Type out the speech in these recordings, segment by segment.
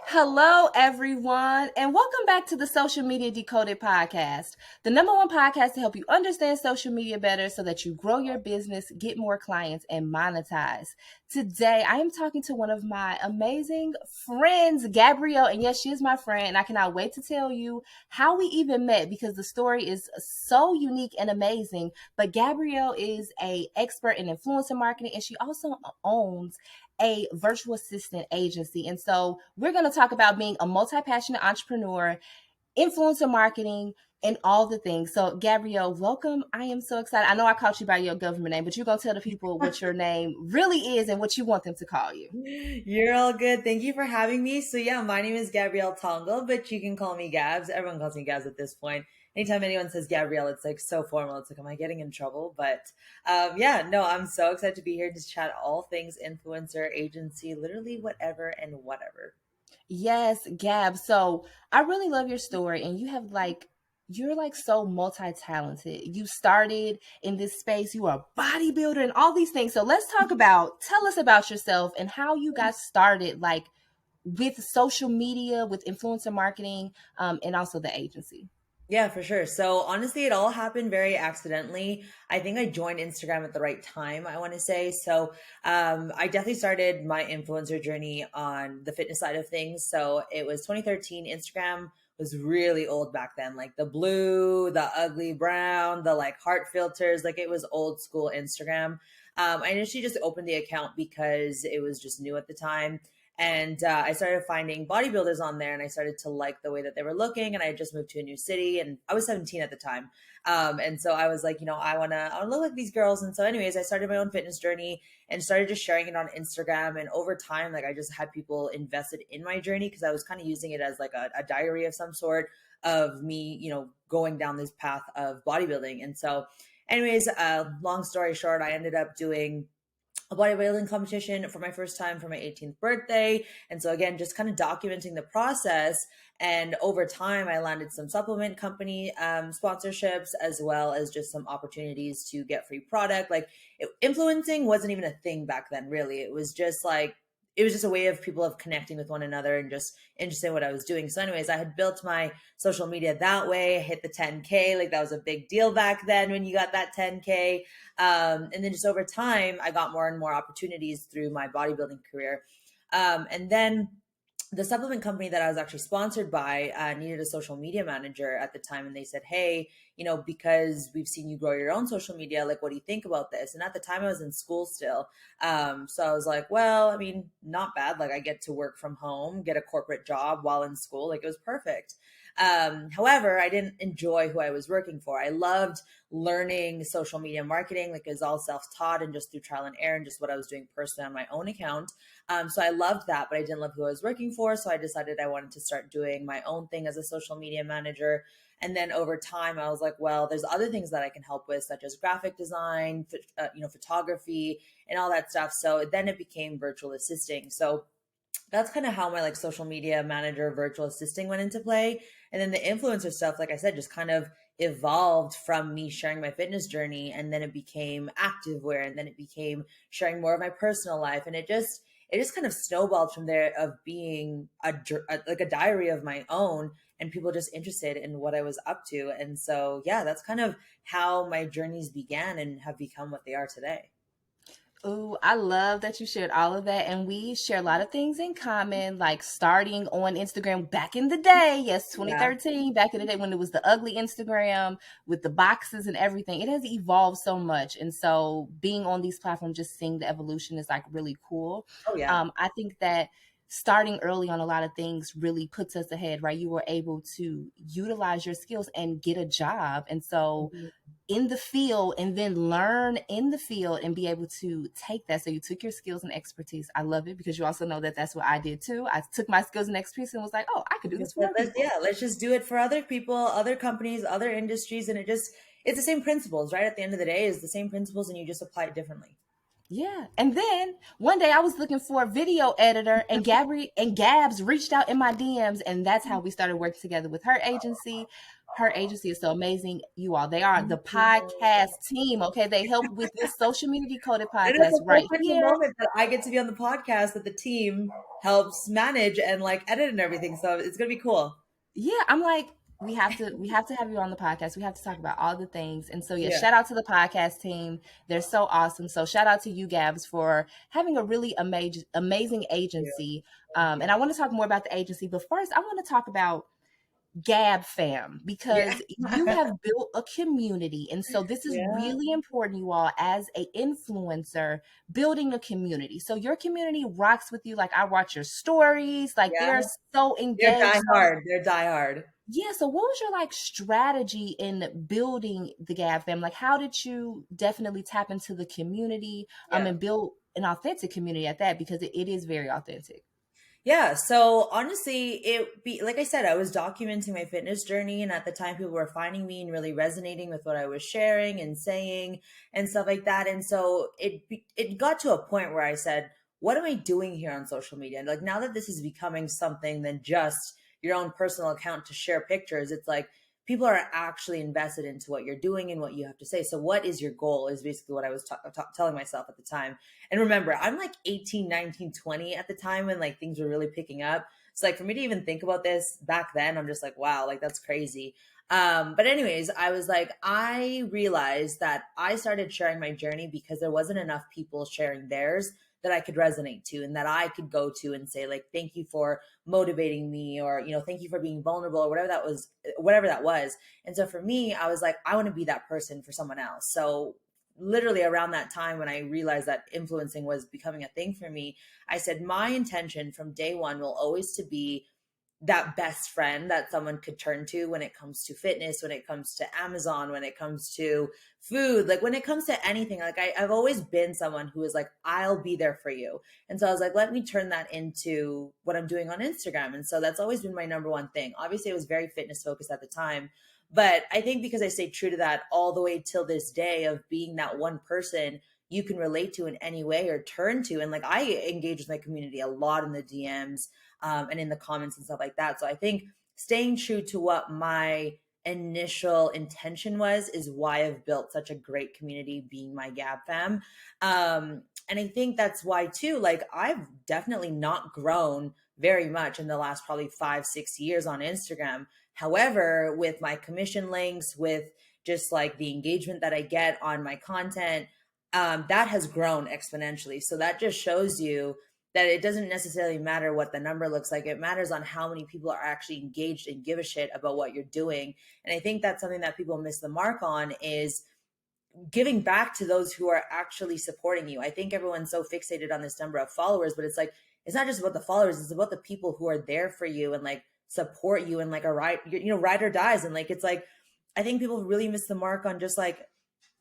Hello, everyone, and welcome back to the Social Media Decoded podcast, the number one podcast to help you understand social media better so that you grow your business, get more clients, and monetize. Today, I am talking to one of my amazing friends, Gabrielle, and yes, she is my friend, and I cannot wait to tell you how we even met because the story is so unique and amazing. But Gabrielle is a expert in influencer marketing, and she also owns a virtual assistant agency. And so we're going to talk about being a multi-passionate entrepreneur, influencer marketing, and all the things. So Gabrielle, welcome. I am so excited. I know I called you by your government name, but you're going to tell the people what your name really is and what you want them to call you. You're all good. Thank you for having me. So yeah, my name is Gabrielle Tongol, but you can call me Gabs. Everyone calls me Gabs at this point. Anytime anyone says Gabrielle, it's like so formal. It's like, am I getting in trouble? But yeah, no, I'm so excited to be here to chat all things influencer, agency, literally whatever and whatever. Yes, Gab. So I really love your story, and you're like so multi-talented. You started in this space, you are a bodybuilder and all these things. So tell us about yourself and how you got started, like with social media, with influencer marketing, and also the agency. Yeah, for sure. So honestly, it all happened very accidentally. I think I joined Instagram at the right time, I want to say. So I definitely started my influencer journey on the fitness side of things. So it was 2013. Instagram was really old back then, like the blue, the ugly brown, the like heart filters, like it was old school Instagram. I initially just opened the account because it was just new at the time. And I started finding bodybuilders on there, and I started to like the way that they were looking. And I had just moved to a new city, and I was 17 at the time. And so I was like, I wanna look like these girls. And so, anyways, I started my own fitness journey and started just sharing it on Instagram. And over time, like I just had people invested in my journey because I was kind of using it as like a diary of some sort of me, going down this path of bodybuilding. And so, anyways, long story short, I ended up doing a bodybuilding competition for my first time for my 18th birthday. And so again, just kind of documenting the process. And over time, I landed some supplement company sponsorships as well as just some opportunities to get free product. Influencing wasn't even a thing back then, really. It was just a way of people of connecting with one another and just interested in what I was doing. So, anyways, I had built my social media that way. I hit the 10K. Like that was a big deal back then when you got that 10K. And then just over time, I got more and more opportunities through my bodybuilding career. And then the supplement company that I was actually sponsored by needed a social media manager at the time. And they said, hey, because we've seen you grow your own social media, like, what do you think about this? And at the time I was in school still. So I was like, well, I mean, not bad. Like I get to work from home, get a corporate job while in school. Like it was perfect. However, I didn't enjoy who I was working for. I loved learning social media marketing, like it was all self-taught and just through trial and error and just what I was doing personally on my own account. So I loved that, but I didn't love who I was working for. So I decided I wanted to start doing my own thing as a social media manager. And then over time, I was like, well, there's other things that I can help with, such as graphic design, photography, and all that stuff. So then it became virtual assisting. So that's kind of how my like social media manager virtual assisting went into play. And then the influencer stuff, like I said, just kind of evolved from me sharing my fitness journey, and then it became activewear, and then it became sharing more of my personal life. And it just kind of snowballed from there of being like a diary of my own, and people just interested in what I was up to. And so yeah, that's kind of how my journeys began and have become what they are today. Ooh, I love that you shared all of that. And we share a lot of things in common, like starting on Instagram back in the day. Yes, Yeah. 2013, back in the day when it was the ugly Instagram with the boxes and everything. It has evolved so much. And so being on these platforms, just seeing the evolution is like really cool. Oh yeah. I think that starting early on a lot of things really puts us ahead, right? You were able to utilize your skills and get a job. And so Mhm. in the field and then learn in the field and be able to take that. So you took your skills and expertise. I love it because you also know that that's what I did too. I took my skills and expertise and was like, oh, I could do Just this for let- more Let's people. yeah, let's just do it for other people, other companies, other industries, and it's the same principles, right? At the end of the day, it's the same principles, and you just apply it differently. Yeah. And then one day I was looking for a video editor, and Gabs reached out in my DMs, and that's how we started working together with her agency. Her agency is so amazing, you all. They are the podcast team. Okay. They help with this social media decoded It is podcast a full right circle here. moment that I get to be on the podcast that the team helps manage and like edit and everything. So it's gonna be cool. Yeah, I'm like, we have to have you on the podcast. We have to talk about all the things. And so yeah, Yeah. shout out to the podcast team. They're so awesome. So shout out to you, Gabs, for having a really amazing Yeah. agency. Thank And you. I want to talk more about the agency, but first I want to talk about Gab fam, Yeah. because you have built a community. And so this is Yeah. really important, you all, as a influencer, building a community. So your community rocks with you. Like, I watch your stories, like Yeah. they're so They're engaged. die So hard. They're die hard. yeah, so what was your like strategy in building the Gab fam? Like, how did you definitely tap into the community, Yeah. and build an authentic community at that, because it is very authentic. Yeah, so honestly, it be like I said, I was documenting my fitness journey, and at the time, people were finding me and really resonating with what I was sharing and saying and stuff like that. And so it got to a point where I said, "What am I doing here on social media?" And like now that this is becoming something than just your own personal account to share pictures, it's like people are actually invested into what you're doing and what you have to say. So, what is your goal? Is basically what I was telling myself at the time. And remember, I'm like 18, 19, 20 at the time when like things were really picking up. So like for me to even think about this back then, I'm just like, wow, like that's crazy. But anyways, I was like, I realized that I started sharing my journey because there wasn't enough people sharing theirs that I could resonate to and that I could go to and say like, thank you for motivating me, or, you know, thank you for being vulnerable, or whatever that was, whatever that was. And so for me, I was like, I want to be that person for someone else. So literally around that time when I realized that influencing was becoming a thing for me, I said my intention from day one will always to be that best friend that someone could turn to when it comes to fitness, when it comes to Amazon, when it comes to food, like when it comes to anything. Like I've always been someone who is like, I'll be there for you. And so I was like, let me turn that into what I'm doing on Instagram. And so that's always been my number one thing. Obviously, it was very fitness focused at the time. But I think because I stayed true to that all the way till this day of being that one person you can relate to in any way or turn to. And like I engage with my community a lot in the DMs, and in the comments and stuff like that. So I think staying true to what my initial intention was is why I've built such a great community being my Gab fam. And I think that's why too, like I've definitely not grown very much in the last probably 5, 6 years on Instagram. However, with my commission links, with just like the engagement that I get on my content, that has grown exponentially. So that just shows you that it doesn't necessarily matter what the number looks like. It matters on how many people are actually engaged and give a shit about what you're doing. And I think that's something that people miss the mark on is giving back to those who are actually supporting you. I think everyone's so fixated on this number of followers, but it's like it's not just about the followers, it's about the people who are there for you and like support you and like a ride, you know, ride or dies. And like it's like I think people really miss the mark on just like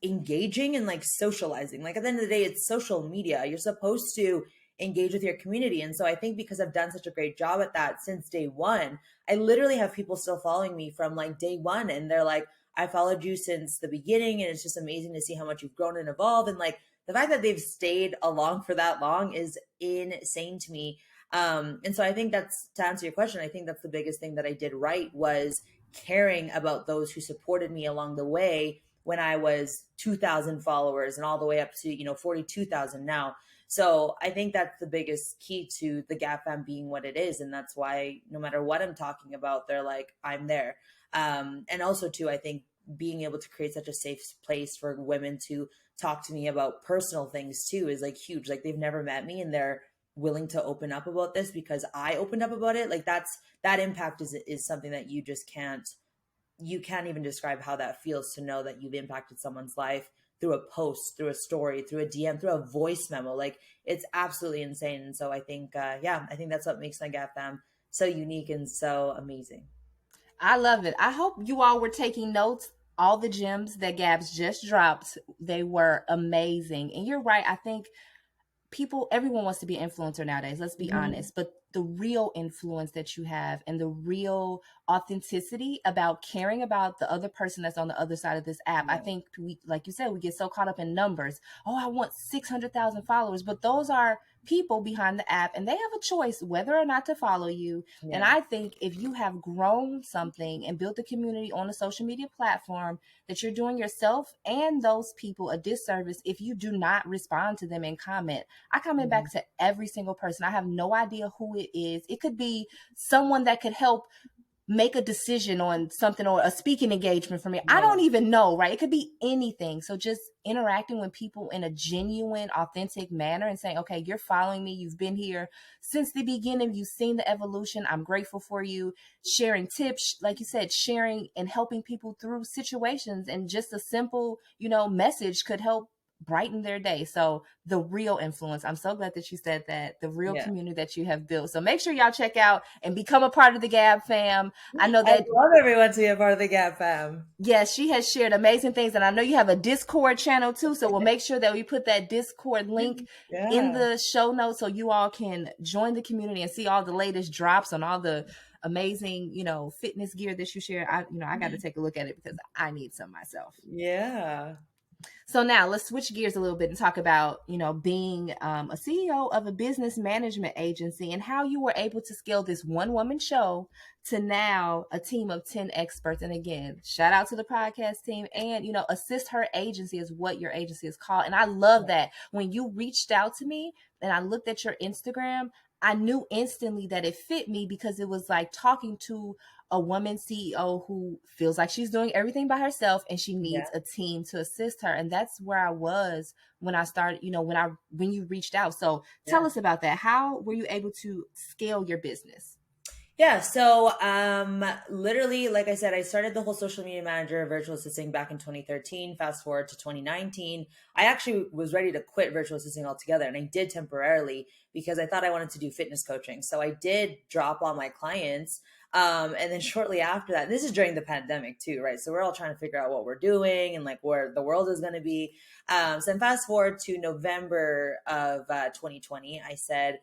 engaging and like socializing. Like at the end of the day, it's social media. You're supposed to engage with your community. And so I think because I've done such a great job at that since day one, I literally have people still following me from like day one. And they're like, I followed you since the beginning. And it's just amazing to see how much you've grown and evolved. And like the fact that they've stayed along for that long is insane to me. And so I think that's to answer your question, I think that's the biggest thing that I did right was caring about those who supported me along the way when I was 2,000 followers and all the way up to, you know, 42,000 now. So I think that's the biggest key to the Gap Fam being what it is. And that's why no matter what I'm talking about, they're like, I'm there. And also too, I think being able to create such a safe place for women to talk to me about personal things too is like huge. Like they've never met me and they're willing to open up about this because I opened up about it. Like that impact is something that you can't even describe how that feels to know that you've impacted someone's life through a post, through a story, through a DM, through a voice memo. Like it's absolutely insane. And so I think, yeah, I think that's what makes my Gap Fam so unique and so amazing. I love it. I hope you all were taking notes. All the gems that Gabs just dropped, they were amazing. And you're right. I think everyone wants to be an influencer nowadays, let's be Mm-hmm. honest, but the real influence that you have and the real authenticity about caring about the other person that's on the other side of this app. I Yeah. think we, like you said, we get so caught up in numbers. Oh, I want 600,000 followers, but those are people behind the app and they have a choice whether or not to follow you. And Yeah. I think if you have grown something and built a community on a social media platform, that you're doing yourself and those people a disservice if you do not respond to them and comment. I comment Mm-hmm. back to every single person. I have no idea who it is. It could be someone that could help make a decision on something or a speaking engagement for me. I Yeah. don't even know, right? It could be anything. So just interacting with people in a genuine, authentic manner and saying, okay, you're following me. You've been here since the beginning. You've seen the evolution. I'm grateful for you. Sharing tips, like you said, sharing and helping people through situations, and just a simple, message could help brighten their day. So the real influence, I'm so glad that you said that, the real Yeah. community that you have built. So make sure y'all check out and become a part of the Gab fam. I know I'd that, love everyone to be a part of the Gap fam. yes, she has shared amazing things. And I know you have a Discord channel too. So we'll make sure that we put that Discord link in Yeah. the show notes so you all can join the community and see all the latest drops on all the amazing, fitness gear that you share. I got to take a look at it because I need some myself. Yeah. So now let's switch gears a little bit and talk about, being a CEO of a business management agency and how you were able to scale this one woman show to now a team of 10 experts. And again, shout out to the podcast team, and, Assist Her Agency is what your agency is called. And I love that when you reached out to me and I looked at your Instagram, I knew instantly that it fit me because it was like talking to a woman CEO who feels like she's doing everything by herself and she Yeah. needs a team to assist her. And that's where I was when I started, when you reached out. So tell Yeah. us about that. How were you able to scale your business? Yeah, so literally, like I said, I started the whole social media manager virtual assisting back in 2013. Fast forward to 2019. I actually was ready to quit virtual assisting altogether, and I did temporarily because I thought I wanted to do fitness coaching. So I did drop all my clients. And then shortly after that, and this is during the pandemic too, right? So we're all trying to figure out what we're doing and like where the world is going to be. So then fast forward to November of 2020, I said,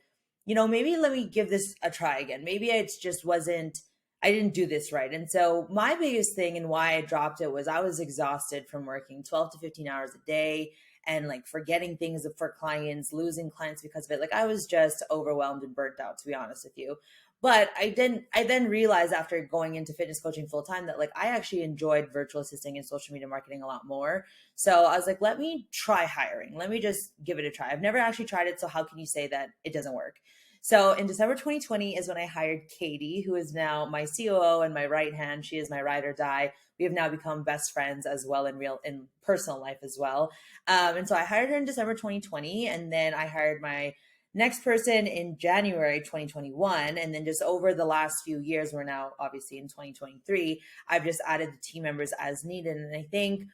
maybe let me give this a try again. Maybe it just wasn't, I didn't do this right. And so my biggest thing and why I dropped it was I was exhausted from working 12 to 15 hours a day and like forgetting things for clients, losing clients because of it. Like I was just overwhelmed and burnt out, to be honest with you. But I then realized after going into fitness coaching full time that like I actually enjoyed virtual assisting and social media marketing a lot more. So I was like, let me try hiring. Let me just give it a try. I've never actually tried it. So how can you say that it doesn't work? So in December 2020 is when I hired Katie, who is now my COO and my right hand. She is my ride or die. We have now become best friends as well in personal life as well. And so I hired her in December 2020, and then I hired my next person in January 2021. And then just over the last few years, we're now obviously in 2023, I've just added the team members as needed. And I think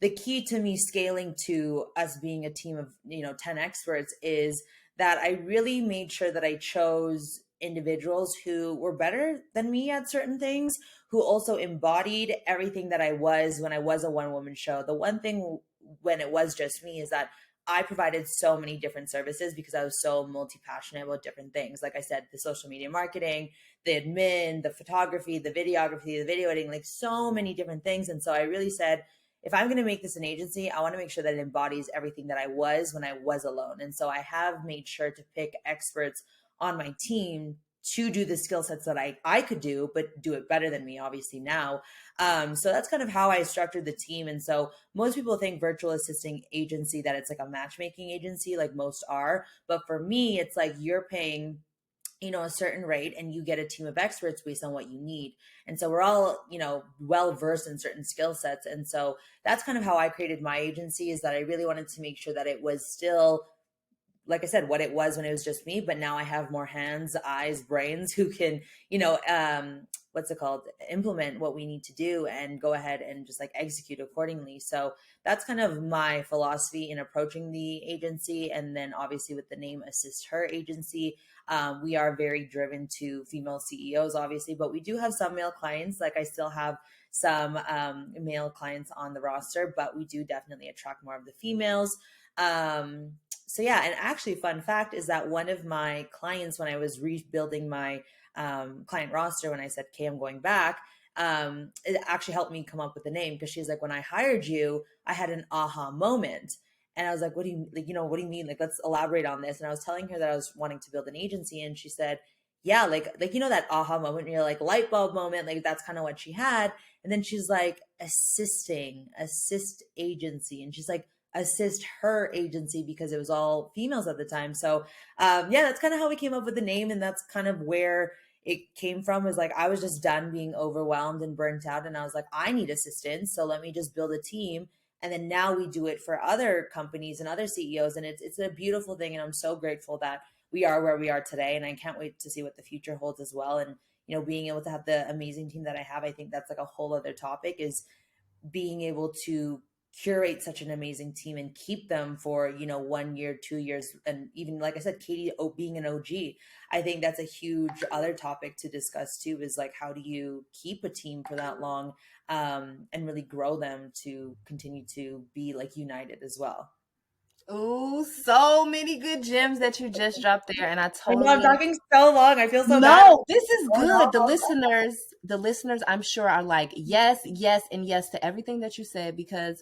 the key to me scaling to us being a team of 10 experts is that I really made sure that I chose individuals who were better than me at certain things, who also embodied everything that I was when I was a one woman show. The one thing when it was just me is that I provided so many different services because I was so multi passionate about different things. Like I said, the social media marketing, the admin, the photography, the videography, the video editing, like so many different things. And so I really said, if I'm going to make this an agency, I want to make sure that it embodies everything that I was when I was alone. And so I have made sure to pick experts on my team to do the skill sets that I could do, but do it better than me, obviously now. So that's kind of how I structured the team. And so most people think virtual assisting agency, that it's like a matchmaking agency, like most are. But for me, it's like you're paying a certain rate and you get a team of experts based on what you need. And so we're all, well versed in certain skill sets. And so that's kind of how I created my agency, is that I really wanted to make sure that it was still, like I said, what it was when it was just me, but now I have more hands, eyes, brains who can, what's it called, implement what we need to do and go ahead and just like execute accordingly. So that's kind of my philosophy in approaching the agency. And then obviously with the name Assist Her Agency, we are very driven to female CEOs, obviously, but we do have some male clients. Like I still have some male clients on the roster, but we do definitely attract more of the females. So yeah, and actually, fun fact is that one of my clients, when I was rebuilding my client roster, when I said, "Okay, I'm going back," it actually helped me come up with the name because she's like, "When I hired you, I had an aha moment." And I was like, "What do you like? What do you mean? Like, let's elaborate on this." And I was telling her that I was wanting to build an agency, and she said, "Yeah, like that aha moment, you're like light bulb moment, like that's kind of what she had." And then she's like, assist agency," and she's like, assist her agency because it was all females at the time. So yeah, that's kind of how we came up with the name, and that's kind of where it came from. Was like I was just done being overwhelmed and burnt out, and I was like, I need assistance, so let me just build a team. And then now we do it for other companies and other CEOs, and it's a beautiful thing, and I'm so grateful that we are where we are today, and I can't wait to see what the future holds as well. And being able to have the amazing team that I have, I think that's like a whole other topic, is being able to curate such an amazing team and keep them for 1 year, 2 years, and even like I said, Katie being an OG. I think that's a huge other topic to discuss too, is like how do you keep a team for that long, and really grow them to continue to be like united as well. Ooh, so many good gems that you just dropped there, and I I know I'm totally talking so long. I feel so bad. no, this is Oh, good. no. The listeners, I'm sure are like, yes, yes, and yes to everything that you said, because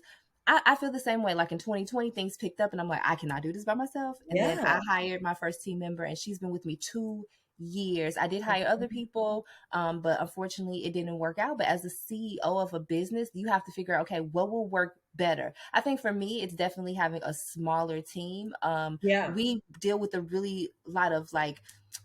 I feel the same way. Like in 2020, things picked up and I'm like, I cannot do this by myself. And then Yeah. I hired my first team member and she's been with me 2 years. I did hire other people, but unfortunately it didn't work out. But as a CEO of a business, you have to figure out, okay, what will work better? I think for me, it's definitely having a smaller team. Yeah. We deal with a really lot of like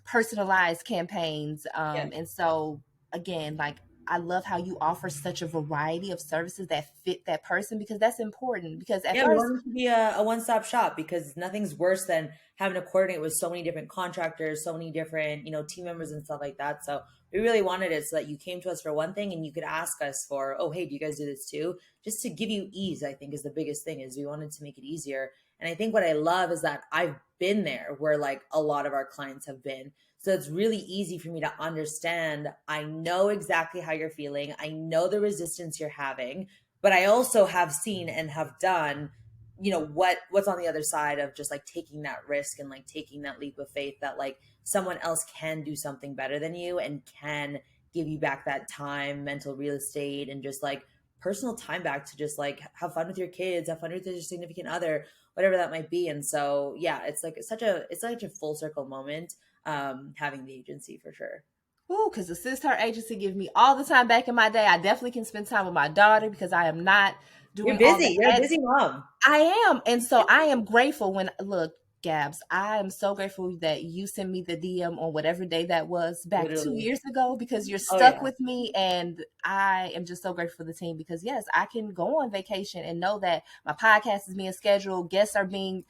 personalized campaigns. Yeah. And so again, like I love how you offer such a variety of services that fit that person, because that's important. Because at Yeah, we first, want it to be a one-stop shop, because nothing's worse than having to coordinate with so many different contractors, so many different, team members and stuff like that. So we really wanted it so that you came to us for one thing and you could ask us for, oh, hey, do you guys do this too? Just to give you ease, I think is the biggest thing, is we wanted to make it easier. And I think what I love is that I've been there where like a lot of our clients have been. So it's really easy for me to understand. I know exactly how you're feeling. I know the resistance you're having, but I also have seen and have done, what's on the other side of just like taking that risk and like taking that leap of faith that like someone else can do something better than you and can give you back that time, mental real estate, and just like personal time back to just like have fun with your kids, have fun with your significant other, whatever that might be. And so yeah, it's such a full circle moment, having the agency for sure. ooh, because the sister agency gives me all the time back in my day. I definitely can spend time with my daughter because I am not You're doing all the busy. You're a busy mom. I am. And so I am grateful when, look, Gabs, I am so grateful that you sent me the DM on whatever day that was back two Literally. years ago, because you're Oh stuck yeah. with me. And I am just so grateful for the team because, yes, I can go on vacation and know that my podcast is being scheduled, guests are being,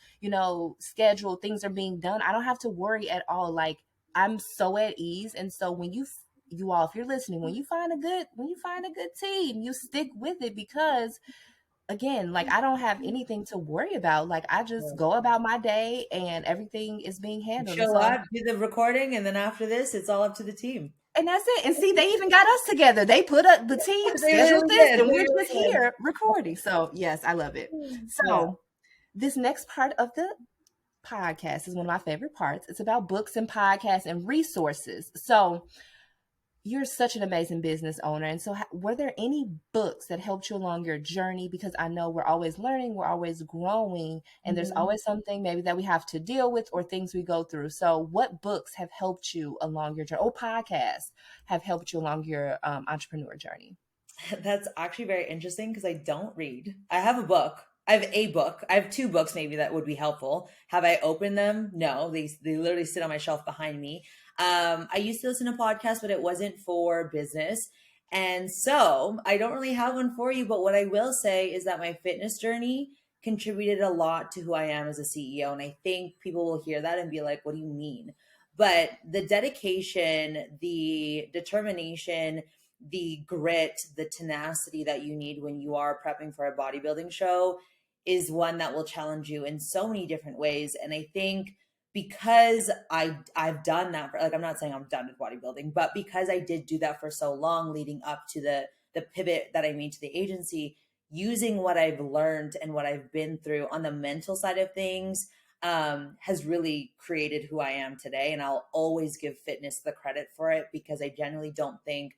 scheduled, things are being done. I don't have to worry at all. Like, I'm so at ease. And so when you all, if you're listening, when you find a good team, you stick with it, because again, like I don't have anything to worry about. Like I just go about my day and everything is being handled. And Show so, up, do the recording, and then after this, it's all up to the team. and that's it. And see, they even got us together. They put up the team, They scheduled really this, did. and They we're really just did. here recording. So, yes, I love it. Yeah. So, this next part of the podcast is one of my favorite parts. It's about books and podcasts and resources. So, you're such an amazing business owner. And so, were there any books that helped you along your journey? Because I know we're always learning, we're always growing, and there's Mhm. always something maybe that we have to deal with or things we go through. So, what books have helped you along your journey, or podcasts have helped you along your entrepreneur journey? That's actually very interesting because I don't read. I have a book. I have a book. I have two books maybe that would be helpful. Have I opened them? No, they literally sit on my shelf behind me. I used to listen to podcasts, but it wasn't for business. And so I don't really have one for you. But what I will say is that my fitness journey contributed a lot to who I am as a CEO. And I think people will hear that and be like, what do you mean? But the dedication, the determination, the grit, the tenacity that you need when you are prepping for a bodybuilding show is one that will challenge you in so many different ways. And I think because I've done that for, like, I'm not saying I'm done with bodybuilding, but because I did do that for so long leading up to the pivot that I made to the agency, using what I've learned and what I've been through on the mental side of things, has really created who I am today. And I'll always give fitness the credit for it, because I genuinely don't think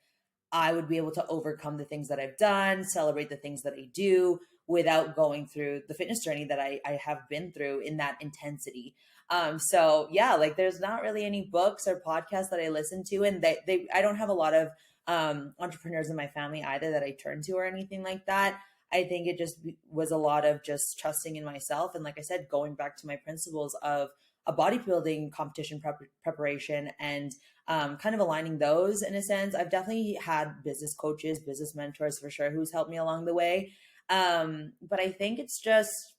I would be able to overcome the things that I've done, celebrate the things that I do, without going through the fitness journey that I have been through in that intensity. So yeah, like there's not really any books or podcasts that I listen to, and I don't have a lot of entrepreneurs in my family either that I turn to or anything like that. I think it just was a lot of just trusting in myself, and like I said, going back to my principles of a bodybuilding competition preparation, and kind of aligning those in a sense. I've definitely had business coaches, business mentors for sure, who's helped me along the way. But I think it's just,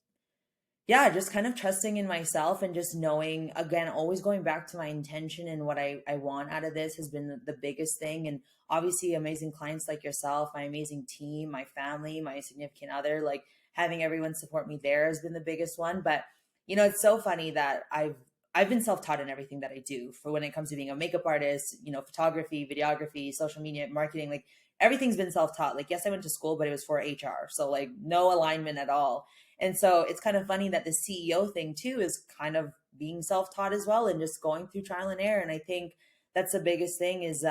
yeah, just kind of trusting in myself, and just knowing, again, always going back to my intention and what I want out of this has been the biggest thing. And obviously amazing clients like yourself, my amazing team, my family, my significant other, like having everyone support me there has been the biggest one. But it's so funny that I've been self-taught in everything that I do, for when it comes to being a makeup artist, photography, videography, social media, marketing, like everything's been self-taught. Like, yes, I went to school, but it was for HR. So like no alignment at all. And so it's kind of funny that the CEO thing too is kind of being self-taught as well, and just going through trial and error. And I think that's the biggest thing is,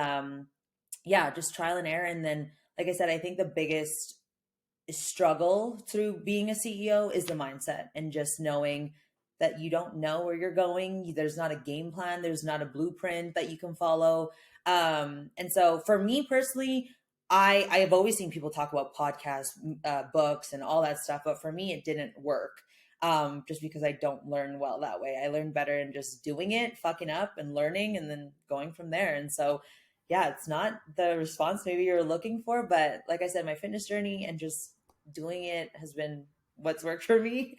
yeah, just trial and error. And then, like I said, I think the biggest struggle through being a CEO is the mindset, and just knowing that you don't know where you're going. There's not a game plan. There's not a blueprint that you can follow. And so for me personally, I have always seen people talk about podcasts, books, and all that stuff, but for me, it didn't work. Just because I don't learn well that way. I learn better in just doing it, fucking up, and learning, and then going from there. And so, yeah, it's not the response maybe you're looking for, but like I said, my fitness journey and just doing it has been what's worked for me.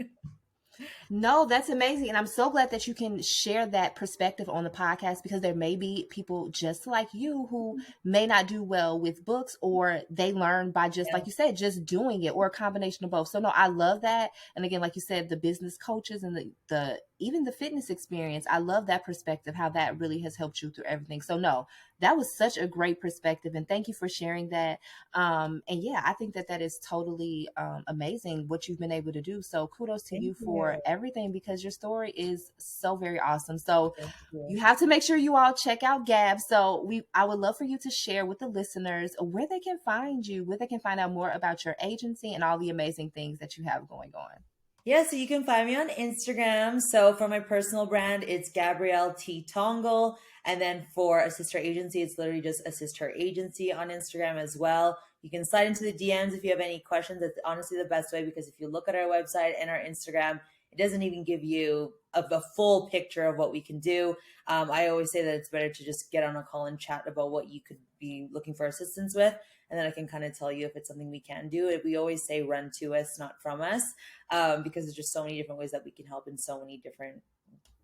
No, that's amazing. And I'm so glad that you can share that perspective on the podcast, because there may be people just like you who may not do well with books, or they learn by just, Yeah. like you said, just doing it, or a combination of both. So no, I love that. And again, like you said, the business coaches and the even the fitness experience, I love that perspective, how that really has helped you through everything. So no, that was such a great perspective. And thank you for sharing that. And yeah, I think that is totally amazing what you've been able to do. So kudos to Thank you for you. everything, because your story is so very awesome. So Thank you. you have to make sure you all check out Gabs. So I would love for you to share with the listeners where they can find you, where they can find out more about your agency and all the amazing things that you have going on. Yeah, so you can find me on Instagram. So for my personal brand, it's Gabrielle T. Tongol. And then for a sister agency, it's literally just a sister agency on Instagram as well. You can slide into the DMs if you have any questions. It's honestly the best way, because if you look at our website and our Instagram, it doesn't even give you a full picture of what we can do. I always say that it's better to just get on a call and chat about what you could be looking for assistance with. And then I can kind of tell you if it's something we can do. We always say run to us, not from us, because there's just so many different ways that we can help in so many different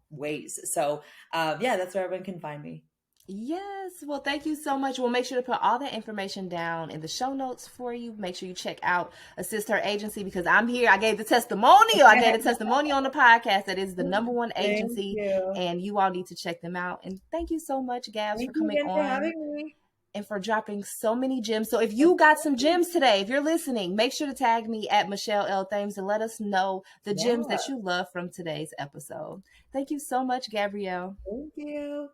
ways. So yeah, that's where everyone can find me. Yes. Well, thank you so much. We'll make sure to put all that information down in the show notes for you. Make sure you check out Assist Her Agency, because I'm here. I gave the testimonial. I gave the testimonial on the podcast. That is the #1 Thank agency, you. and you all need to check them out. And thank you so much, Gabs, for Thank you coming again for on having me. and for dropping so many gems. So if you got some gems today, if you're listening, make sure to tag me at Michelle L. Thames and let us know the gems Yeah. that you love from today's episode. Thank you so much, Gabrielle. Thank you.